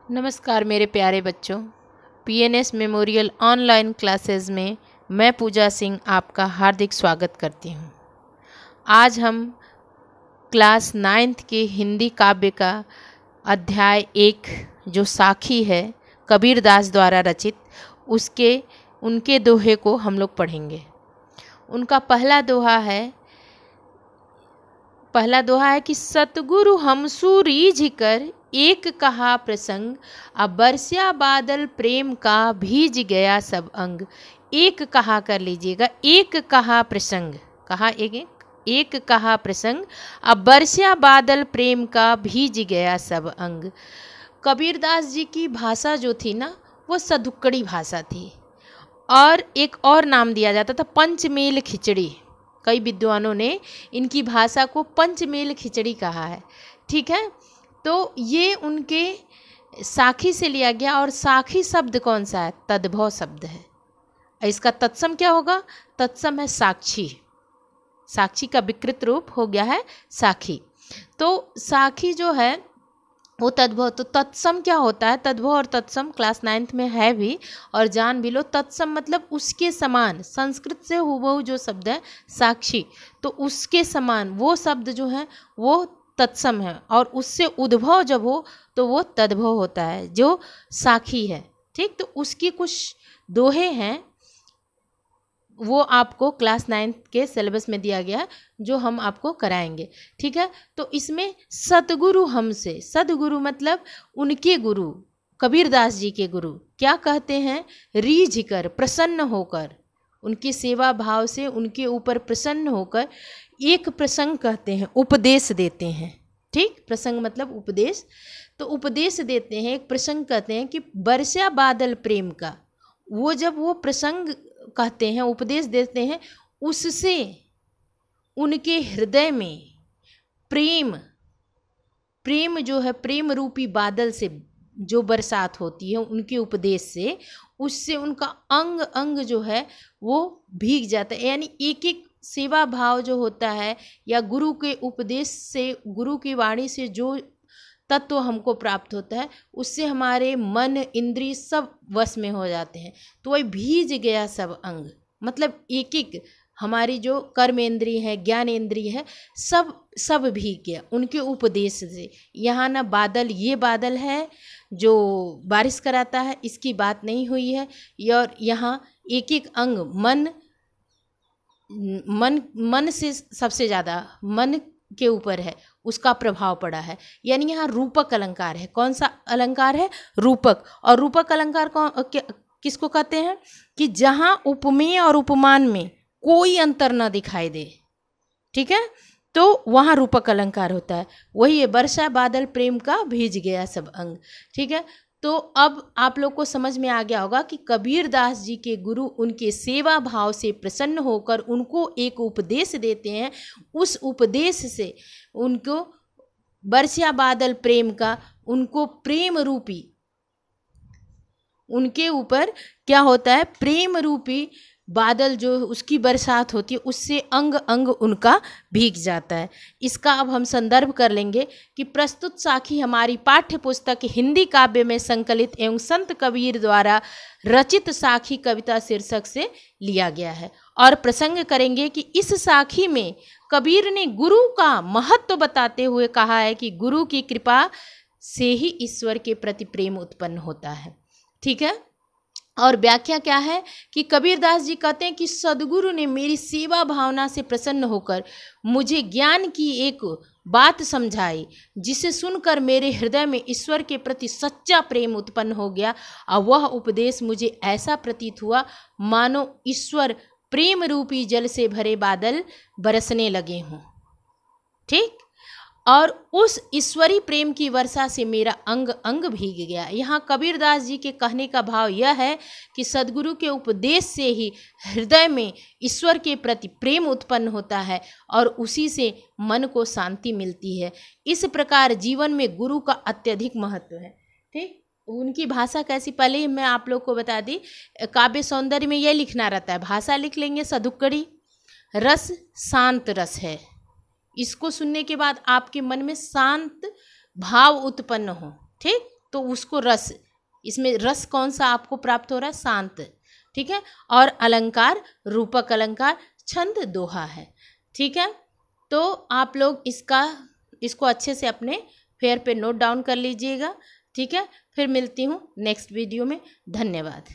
नमस्कार मेरे प्यारे बच्चों, पीएनएस मेमोरियल ऑनलाइन क्लासेस में मैं पूजा सिंह आपका हार्दिक स्वागत करती हूँ। आज हम क्लास 9th के हिंदी काव्य का अध्याय 1 जो साखी है कबीरदास द्वारा रचित, उनके दोहे को हम लोग पढ़ेंगे। उनका पहला दोहा है कि सतगुरु हमसु रीझ कर एक कहा प्रसंग, अब बरस्या बादल प्रेम का भीज गया सब अंग। एक कहा कर लीजिएगा, एक कहा प्रसंग, कहा एक कहा प्रसंग, अब बरस्या बादल प्रेम का भीज गया सब अंग। कबीरदास जी की भाषा जो थी ना, वो सदुक्कड़ी भाषा थी और एक और नाम दिया जाता था पंचमेल खिचड़ी। कई विद्वानों ने इनकी भाषा को पंचमेल खिचड़ी कहा है। ठीक है, तो ये उनके साखी से लिया गया। और साखी शब्द कौन सा है? तद्भव शब्द है। इसका तत्सम क्या होगा? तत्सम है साक्षी। साक्षी का विकृत रूप हो गया है साखी। तो साखी जो है वो तद्भव। तो तत्सम क्या होता है? तद्भव और तत्सम क्लास 9th में है भी, और जान भी लो। तत्सम मतलब उसके समान, संस्कृत से हुबहू जो शब्द है साक्षी, तो उसके समान वो शब्द जो है वो तत्सम है, और उससे उद्भव जब हो तो वो तद्भव होता है जो साखी है। ठीक, तो उसकी कुछ दोहे हैं, वो आपको क्लास 9th के सिलेबस में दिया गया है, जो हम आपको कराएंगे। ठीक है, तो इसमें सतगुरु हमसे, सदगुरु मतलब उनके गुरु, कबीरदास जी के गुरु क्या कहते हैं? रीझ कर, प्रसन्न होकर, उनकी सेवा भाव से उनके ऊपर प्रसन्न होकर एक प्रसंग कहते हैं, उपदेश देते हैं। ठीक, प्रसंग मतलब उपदेश, तो उपदेश देते हैं, एक प्रसंग कहते हैं कि बरस्या बादल प्रेम का। वो जब वो प्रसंग कहते हैं, उपदेश देते हैं, उससे उनके हृदय में प्रेम जो है, प्रेम रूपी बादल से जो बरसात होती है उनके उपदेश से, उससे उनका अंग अंग जो है वो भीग जाता है। यानी एक एक सेवा भाव जो होता है, या गुरु के उपदेश से, गुरु की वाणी से जो तत्व हमको प्राप्त होता है, उससे हमारे मन इंद्रिय सब वश में हो जाते हैं। तो वही भीज गया सब अंग, मतलब एक एक हमारी जो कर्म इंद्रिय है, ज्ञान इंद्रिय है, सब भीग गया उनके उपदेश से। यहाँ ना बादल, ये बादल है जो बारिश कराता है, इसकी बात नहीं हुई है। और यहाँ एक एक अंग, मन से सबसे ज़्यादा मन के ऊपर है, उसका प्रभाव पड़ा है। यानी यहाँ रूपक अलंकार है। कौन सा अलंकार है? रूपक। और रूपक अलंकार किसको कहते हैं? कि जहाँ उपमेय और उपमान में कोई अंतर ना दिखाई दे। ठीक है, तो वहाँ रूपक अलंकार होता है। वही है बरसा बादल प्रेम का भीज गया सब अंग। ठीक है, तो अब आप लोग को समझ में आ गया होगा कि कबीरदास जी के गुरु उनके सेवा भाव से प्रसन्न होकर उनको एक उपदेश देते हैं। उस उपदेश से उनको बरस्या बादल प्रेम का, उनको प्रेम रूपी, उनके ऊपर क्या होता है? प्रेम रूपी बादल जो उसकी बरसात होती है, उससे अंग अंग उनका भीग जाता है। इसका अब हम संदर्भ कर लेंगे कि प्रस्तुत साखी हमारी पाठ्य पुस्तक हिंदी काव्य में संकलित एवं संत कबीर द्वारा रचित साखी कविता शीर्षक से लिया गया है। और प्रसंग करेंगे कि इस साखी में कबीर ने गुरु का महत्व बताते हुए कहा है कि गुरु की कृपा से ही ईश्वर के प्रति प्रेम उत्पन्न होता है। ठीक है, और व्याख्या क्या है कि कबीरदास जी कहते हैं कि सदगुरु ने मेरी सेवा भावना से प्रसन्न होकर मुझे ज्ञान की एक बात समझाई, जिसे सुनकर मेरे हृदय में ईश्वर के प्रति सच्चा प्रेम उत्पन्न हो गया। और वह उपदेश मुझे ऐसा प्रतीत हुआ मानो ईश्वर प्रेम रूपी जल से भरे बादल बरसने लगे हों। ठीक, और उस ईश्वरी प्रेम की वर्षा से मेरा अंग अंग भीग गया। यहाँ कबीरदास जी के कहने का भाव यह है कि सदगुरु के उपदेश से ही हृदय में ईश्वर के प्रति प्रेम उत्पन्न होता है और उसी से मन को शांति मिलती है। इस प्रकार जीवन में गुरु का अत्यधिक महत्व है। ठीक, उनकी भाषा कैसी, पहले ही मैं आप लोग को बता दी। काव्य सौंदर्य में यह लिखना रहता है, भाषा लिख लेंगे सदुक्कड़ी, रस शांत रस है। इसको सुनने के बाद आपके मन में शांत भाव उत्पन्न हो। ठीक, तो उसको रस, इसमें रस कौन सा आपको प्राप्त हो रहा है? शांत। ठीक है। और अलंकार रूपक अलंकार, छंद दोहा है। ठीक है। तो आप लोग इसको अच्छे से अपने फेयर पे नोट डाउन कर लीजिएगा। ठीक है। फिर मिलती हूँ नेक्स्ट वीडियो में। धन्यवाद।